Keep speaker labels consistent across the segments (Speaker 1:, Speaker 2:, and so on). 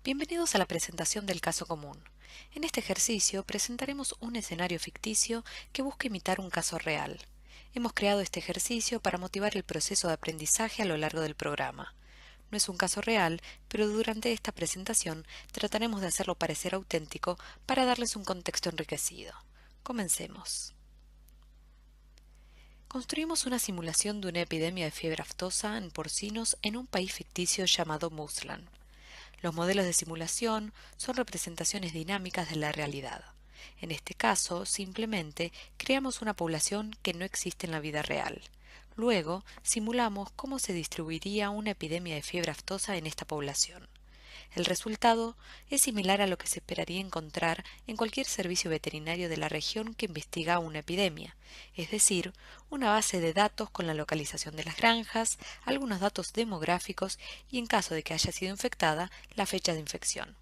Speaker 1: Bienvenidos a la presentación del caso común. En este ejercicio presentaremos un escenario ficticio que busca imitar un caso real. Hemos creado este ejercicio para motivar el proceso de aprendizaje a lo largo del programa. No es un caso real, pero durante esta presentación trataremos de hacerlo parecer auténtico para darles un contexto enriquecido. Comencemos. Construimos una simulación de una epidemia de fiebre aftosa en porcinos en un país ficticio llamado Muslan. Los modelos de simulación son representaciones dinámicas de la realidad. En este caso, simplemente creamos una población que no existe en la vida real. Luego, simulamos cómo se distribuiría una epidemia de fiebre aftosa en esta población. El resultado es similar a lo que se esperaría encontrar en cualquier servicio veterinario de la región que investiga una epidemia, es decir, una base de datos con la localización de las granjas, algunos datos demográficos y, en caso de que haya sido infectada, la fecha de infección.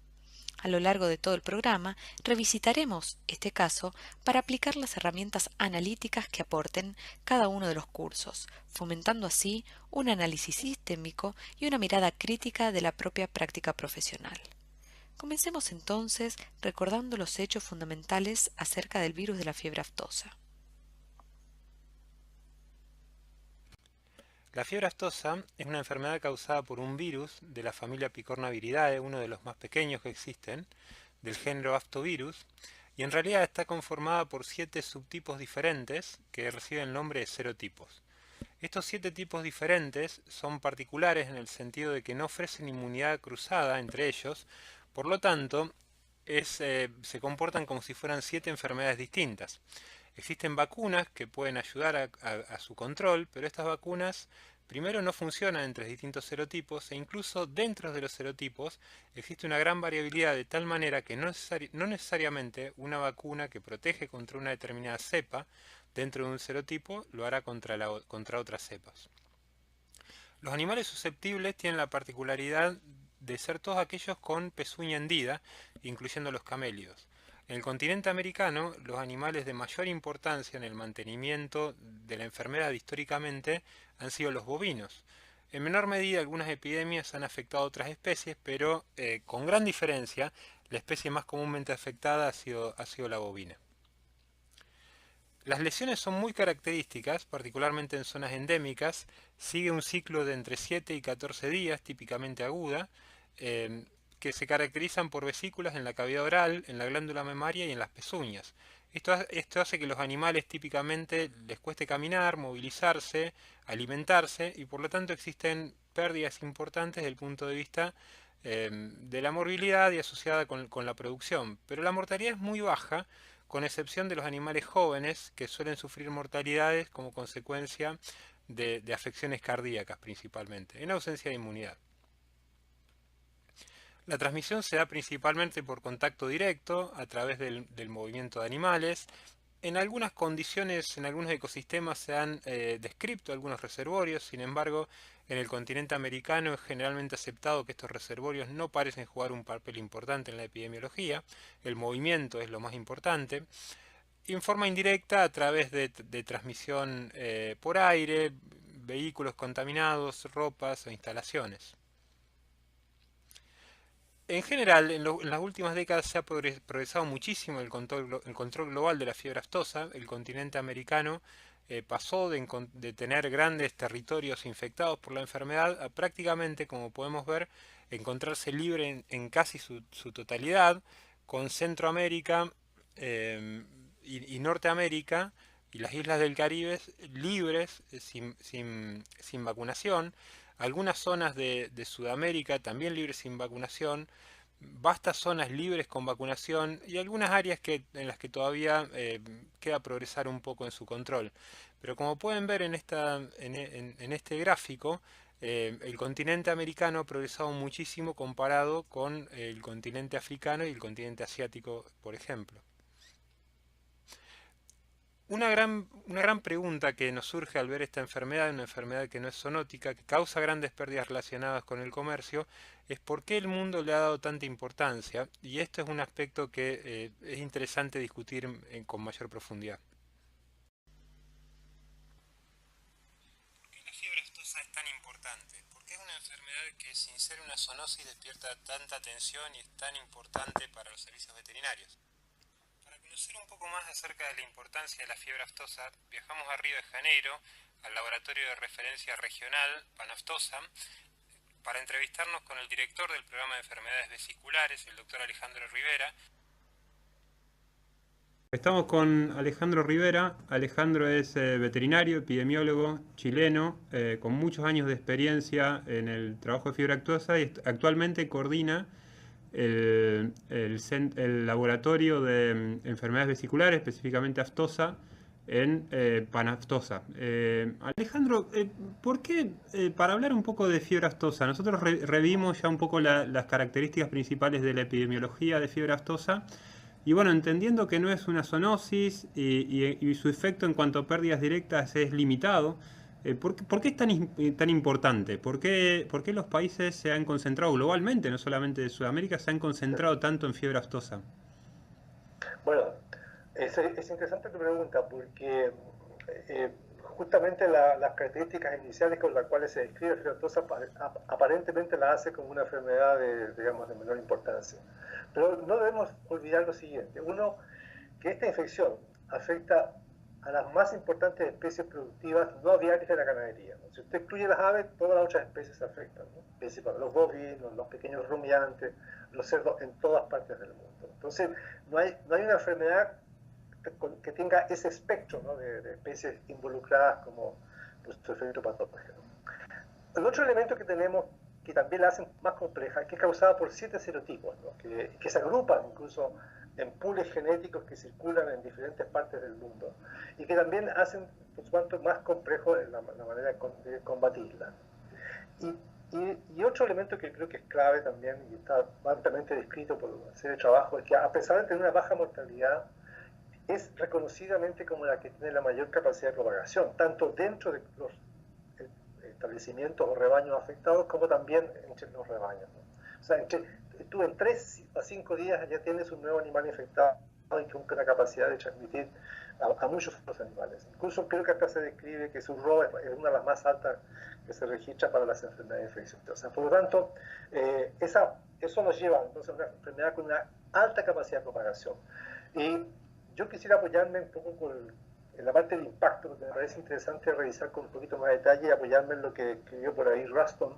Speaker 1: A lo largo de todo el programa, revisitaremos este caso para aplicar las herramientas analíticas que aporten cada uno de los cursos, fomentando así un análisis sistémico y una mirada crítica de la propia práctica profesional. Comencemos entonces recordando los hechos fundamentales acerca del virus de la fiebre aftosa.
Speaker 2: La fiebre aftosa es una enfermedad causada por un virus de la familia Picornaviridae, uno de los más pequeños que existen, del género Aftovirus, y en realidad está conformada por 7 subtipos diferentes que reciben el nombre de serotipos. Estos 7 tipos diferentes son particulares en el sentido de que no ofrecen inmunidad cruzada entre ellos, por lo tanto, se comportan como si fueran 7 enfermedades distintas. Existen vacunas que pueden ayudar a su control, pero estas vacunas primero no funcionan entre distintos serotipos e incluso dentro de los serotipos existe una gran variabilidad de tal manera que no necesariamente una vacuna que protege contra una determinada cepa dentro de un serotipo lo hará contra otras cepas. Los animales susceptibles tienen la particularidad de ser todos aquellos con pezuña hendida, incluyendo los camélidos. En el continente americano, los animales de mayor importancia en el mantenimiento de la enfermedad históricamente han sido los bovinos. En menor medida, algunas epidemias han afectado a otras especies, pero con gran diferencia, la especie más comúnmente afectada ha sido la bovina. Las lesiones son muy características, particularmente en zonas endémicas. Sigue un ciclo de entre 7 y 14 días, típicamente aguda, eh, que se caracterizan por vesículas en la cavidad oral, en la glándula mamaria y en las pezuñas. Esto hace que los animales típicamente les cueste caminar, movilizarse, alimentarse y por lo tanto existen pérdidas importantes desde el punto de vista de la morbilidad y asociada con la producción. Pero la mortalidad es muy baja, con excepción de los animales jóvenes que suelen sufrir mortalidades como consecuencia de afecciones cardíacas principalmente, en ausencia de inmunidad. La transmisión se da principalmente por contacto directo a través del movimiento de animales. En algunas condiciones, en algunos ecosistemas se han descrito algunos reservorios, sin embargo, en el continente americano es generalmente aceptado que estos reservorios no parecen jugar un papel importante en la epidemiología, el movimiento es lo más importante, y en forma indirecta a través de transmisión por aire, vehículos contaminados, ropas o instalaciones. En general, en las últimas décadas se ha progresado muchísimo el control global de la fiebre aftosa. El continente americano pasó de tener grandes territorios infectados por la enfermedad a prácticamente, como podemos ver, encontrarse libre en casi su totalidad, con Centroamérica y Norteamérica y las islas del Caribe libres, sin vacunación. Algunas zonas de Sudamérica también libres sin vacunación, vastas zonas libres con vacunación y algunas áreas en las que todavía queda progresar un poco en su control. Pero como pueden ver en este gráfico, el continente americano ha progresado muchísimo comparado con el continente africano y el continente asiático, por ejemplo. Una gran pregunta que nos surge al ver esta enfermedad, una enfermedad que no es zoonótica, que causa grandes pérdidas relacionadas con el comercio, es por qué el mundo le ha dado tanta importancia, y esto es un aspecto que es interesante discutir con mayor profundidad. ¿Por qué la fiebre aftosa es tan importante? Porque es una enfermedad que sin ser una zoonosis despierta tanta atención y es tan importante para los servicios veterinarios. Para conocer un poco más acerca de la importancia de la fiebre aftosa, viajamos a Río de Janeiro, al laboratorio de referencia regional Panaftosa, para entrevistarnos con el director del programa de enfermedades vesiculares, el doctor Alejandro Rivera. Estamos con Alejandro Rivera. Alejandro es veterinario, epidemiólogo chileno, con muchos años de experiencia en el trabajo de fiebre aftosa y actualmente coordina el laboratorio de enfermedades vesiculares, específicamente aftosa, en Panaftosa. Alejandro, ¿por qué, para hablar un poco de fiebre aftosa, nosotros revimos ya un poco las características principales de la epidemiología de fiebre aftosa? Y bueno, entendiendo que no es una zoonosis y su efecto en cuanto a pérdidas directas es limitado, ¿por qué es tan importante? ¿Por qué los países se han concentrado globalmente, no solamente de Sudamérica, se han concentrado tanto en fiebre aftosa?
Speaker 3: Bueno, es interesante tu pregunta porque justamente las características iniciales con las cuales se describe fiebre aftosa aparentemente la hace como una enfermedad digamos, de menor importancia. Pero no debemos olvidar lo siguiente. Uno, que esta infección afecta a las más importantes especies productivas no aviarias de la ganadería, ¿no? Si usted excluye las aves, todas las otras especies se afectan, ¿no? Principalmente los bovinos, los pequeños rumiantes, los cerdos en todas partes del mundo. Entonces, no hay una enfermedad que tenga ese espectro, ¿no? de especies involucradas como su efecto patógeno. El otro elemento que tenemos que también la hacen más compleja, que es causada por 7 serotipos, ¿no? que se agrupan incluso en pools genéticos que circulan en diferentes partes del mundo y que también hacen, por supuesto, más complejo la manera de combatirla. Y otro elemento que creo que es clave también, y está ampliamente descrito por una serie de trabajos, es que a pesar de tener una baja mortalidad, es reconocidamente como la que tiene la mayor capacidad de propagación, tanto dentro de los establecimientos o rebaños afectados, como también entre los rebaños, ¿no? O sea, tú en 3 a 5 días ya tienes un nuevo animal infectado y con la capacidad de transmitir a muchos otros animales. Incluso creo que acá se describe que su RO es una de las más altas que se registra para las enfermedades infecciosas. Por lo tanto, eso nos lleva entonces a una enfermedad con una alta capacidad de propagación. Y yo quisiera apoyarme un poco en la parte del impacto, porque me parece interesante revisar con un poquito más de detalle y apoyarme en lo que escribió por ahí Ruston,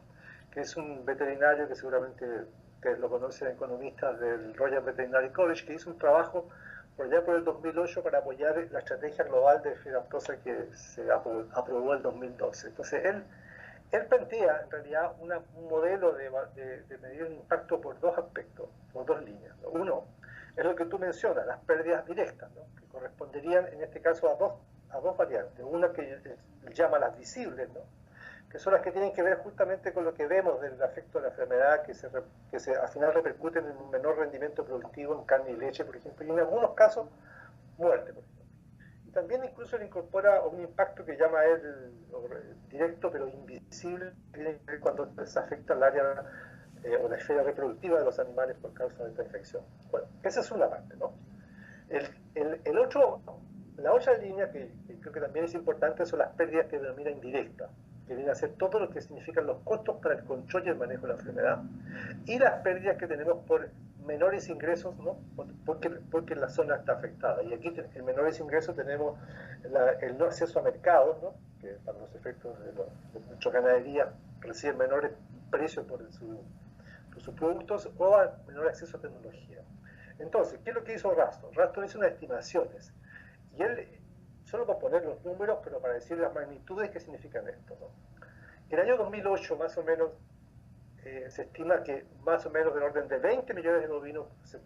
Speaker 3: que es un veterinario que seguramente ustedes lo conocen, economista del Royal Veterinary College, que hizo un trabajo por allá por el 2008 para apoyar la estrategia global de fiebre aftosa que se aprobó en el 2012. Entonces, él plantea en realidad un modelo de medir el impacto por 2 aspectos, por 2 líneas. Uno es lo que tú mencionas, las pérdidas directas, ¿no? Que corresponderían en este caso a dos variantes. Una que llama las visibles, ¿no? Que son las que tienen que ver justamente con lo que vemos del efecto de la enfermedad, que al final repercuten en un menor rendimiento productivo en carne y leche, por ejemplo, y en algunos casos muerte, por ejemplo. Y también incluso le incorpora un impacto que llama él directo pero invisible, cuando se afecta el área o la esfera reproductiva de los animales por causa de esta infección. Bueno, esa es una parte, ¿no? La otra línea que creo que también es importante son las pérdidas que denomina indirectas, que vienen a ser todo lo que significan los costos para el control y el manejo de la enfermedad, y las pérdidas que tenemos por menores ingresos, ¿no? Porque la zona está afectada. Y aquí en menores ingresos tenemos el no acceso a mercados, ¿no? Que para los efectos de nuestra ganadería reciben menores precios por sus productos o a menor acceso a tecnología. Entonces, ¿qué es lo que hizo Ruston? Ruston hizo unas estimaciones y él, solo para poner los números, pero para decir las magnitudes que significan esto, ¿no? En el año 2008, más o menos, se estima que más o menos del orden de 20 millones de bovinos se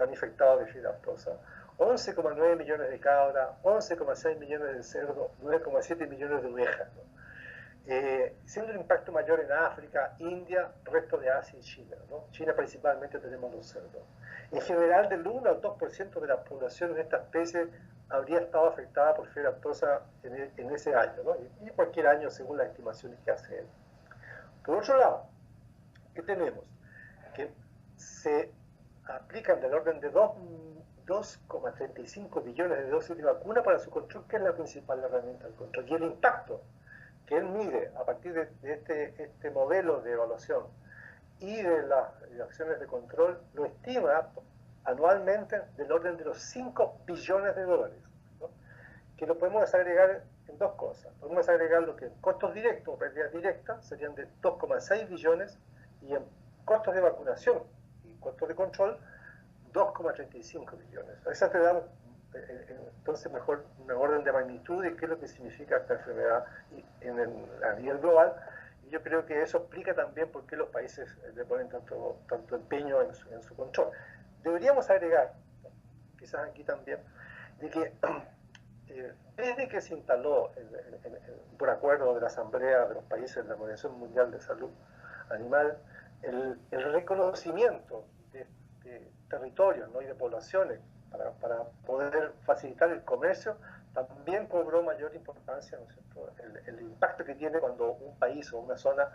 Speaker 3: han infectado de fiebre aftosa, 11,9 millones de cabras, 11,6 millones de cerdos, 9,7 millones de ovejas, ¿no? Siendo el impacto mayor en África, India, resto de Asia y China, ¿no? China principalmente tenemos los cerdos. En general, del 1 al 2% de la población de esta especie habría estado afectada por fiebre aftosa en ese año, ¿no? Y cualquier año según las estimaciones que hace él. Por otro lado, ¿qué tenemos? Que se aplican del orden de 2,35 billones de dosis de vacuna para su control, que es la principal herramienta del control. Y el impacto que él mide a partir de este modelo de evaluación y de las acciones de control lo estima anualmente del orden de los 5 billones de dólares, ¿no? Que lo podemos desagregar en dos cosas. Podemos desagregar lo que en costos directos o pérdidas directas serían de 2,6 billones y en costos de vacunación y costos de control 2,35 billones. Esa te da entonces mejor una orden de magnitud de qué es lo que significa esta enfermedad a nivel global. Y yo creo que eso explica también por qué los países le ponen tanto empeño en su control. Deberíamos agregar, quizás aquí también, de que desde que se instaló por acuerdo de la Asamblea de los Países de la Organización Mundial de Salud Animal, el reconocimiento de territorios, ¿no? y de poblaciones para poder facilitar el comercio también cobró mayor importancia, ¿no es cierto? El impacto que tiene cuando un país o una zona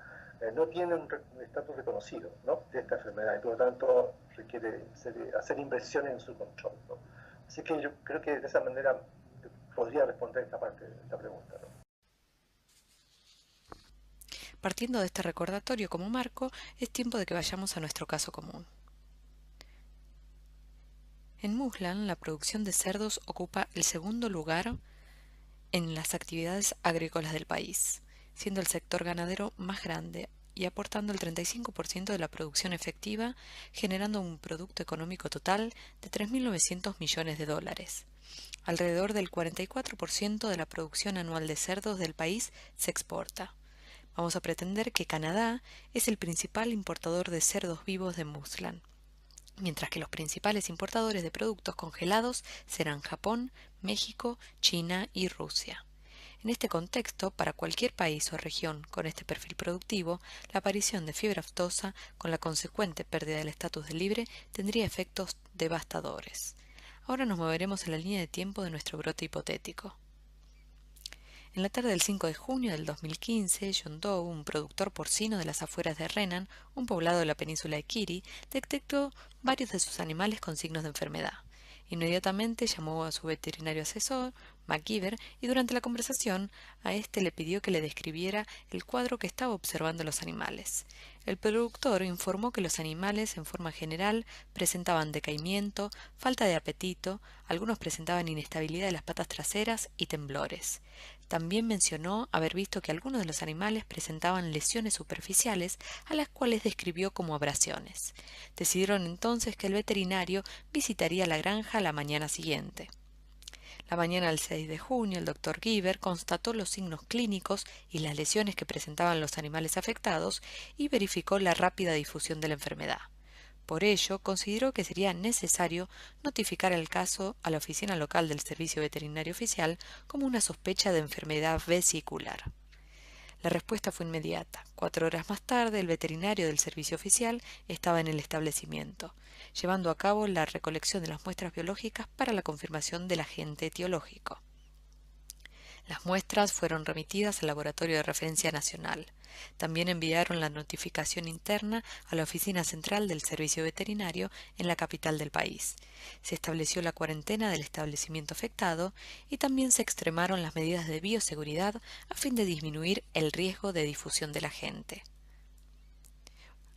Speaker 3: no tiene un estatus reconocido, ¿no? de esta enfermedad y por lo tanto requiere hacer inversiones en su control, ¿no? Así que yo creo que de esa manera podría responder esta parte de esta pregunta, ¿no?
Speaker 1: Partiendo de este recordatorio como marco, es tiempo de que vayamos a nuestro caso común. En Muslan, la producción de cerdos ocupa el segundo lugar en las actividades agrícolas del país, siendo el sector ganadero más grande y aportando el 35% de la producción efectiva, generando un producto económico total de 3.900 millones de dólares. Alrededor del 44% de la producción anual de cerdos del país se exporta. Vamos a pretender que Canadá es el principal importador de cerdos vivos de Muslan, mientras que los principales importadores de productos congelados serán Japón, México, China y Rusia. En este contexto, para cualquier país o región con este perfil productivo, la aparición de fiebre aftosa, con la consecuente pérdida del estatus de libre, tendría efectos devastadores. Ahora nos moveremos en la línea de tiempo de nuestro brote hipotético. En la tarde del 5 de junio del 2015, John Doe, un productor porcino de las afueras de Renan, un poblado de la península de Kiri, detectó varios de sus animales con signos de enfermedad. Inmediatamente llamó a su veterinario asesor, McGeever, y durante la conversación a este le pidió que le describiera el cuadro que estaba observando los animales. El productor informó que los animales, en forma general, presentaban decaimiento, falta de apetito, algunos presentaban inestabilidad de las patas traseras y temblores. También mencionó haber visto que algunos de los animales presentaban lesiones superficiales, a las cuales describió como abrasiones. Decidieron entonces que el veterinario visitaría la granja la mañana siguiente. La mañana del 6 de junio, el doctor Giver constató los signos clínicos y las lesiones que presentaban los animales afectados y verificó la rápida difusión de la enfermedad. Por ello, consideró que sería necesario notificar el caso a la oficina local del Servicio Veterinario Oficial como una sospecha de enfermedad vesicular. La respuesta fue inmediata. 4 horas más tarde, el veterinario del servicio oficial estaba en el establecimiento, llevando a cabo la recolección de las muestras biológicas para la confirmación del agente etiológico. Las muestras fueron remitidas al Laboratorio de Referencia Nacional. También enviaron la notificación interna a la Oficina Central del Servicio Veterinario en la capital del país. Se estableció la cuarentena del establecimiento afectado y también se extremaron las medidas de bioseguridad a fin de disminuir el riesgo de difusión del agente.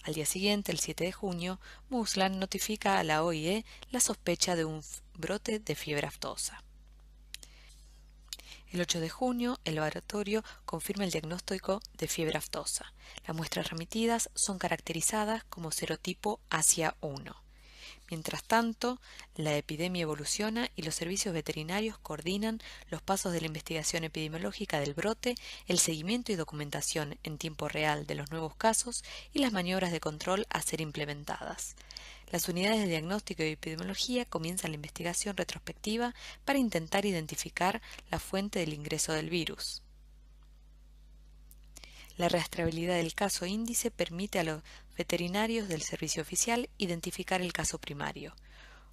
Speaker 1: Al día siguiente, el 7 de junio, Muslan notifica a la OIE la sospecha de un brote de fiebre aftosa. El 8 de junio, el laboratorio confirma el diagnóstico de fiebre aftosa. Las muestras remitidas son caracterizadas como serotipo Asia-1. Mientras tanto, la epidemia evoluciona y los servicios veterinarios coordinan los pasos de la investigación epidemiológica del brote, el seguimiento y documentación en tiempo real de los nuevos casos y las maniobras de control a ser implementadas. Las unidades de diagnóstico y epidemiología comienzan la investigación retrospectiva para intentar identificar la fuente del ingreso del virus. La rastreabilidad del caso índice permite a los veterinarios del servicio oficial identificar el caso primario.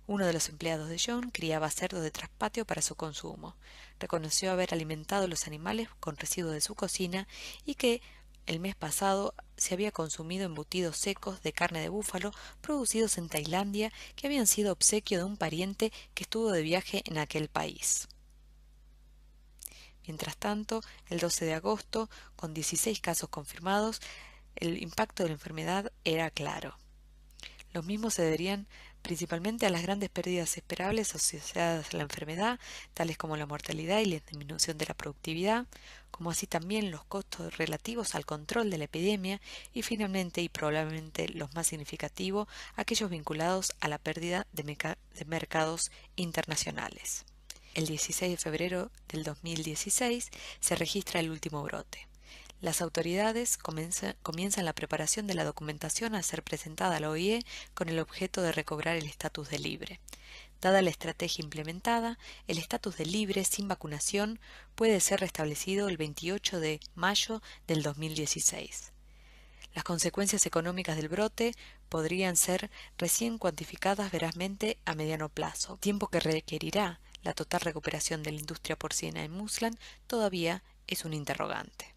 Speaker 1: Uno de los empleados de John criaba cerdos de traspatio para su consumo. Reconoció haber alimentado a los animales con residuos de su cocina y que el mes pasado se había consumido embutidos secos de carne de búfalo producidos en Tailandia que habían sido obsequio de un pariente que estuvo de viaje en aquel país. Mientras tanto, el 12 de agosto, con 16 casos confirmados, el impacto de la enfermedad era claro. Los mismos se deberían principalmente a las grandes pérdidas esperables asociadas a la enfermedad, tales como la mortalidad y la disminución de la productividad, como así también los costos relativos al control de la epidemia y finalmente y probablemente los más significativos, aquellos vinculados a la pérdida de mercados internacionales. El 16 de febrero del 2016 se registra el último brote. Las autoridades comienzan la preparación de la documentación a ser presentada a la OIE con el objeto de recobrar el estatus de libre. Dada la estrategia implementada, el estatus de libre sin vacunación puede ser restablecido el 28 de mayo del 2016. Las consecuencias económicas del brote podrían ser recién cuantificadas verazmente a mediano plazo, tiempo que requerirá la total recuperación de la industria porcina en Muslan todavía es un interrogante.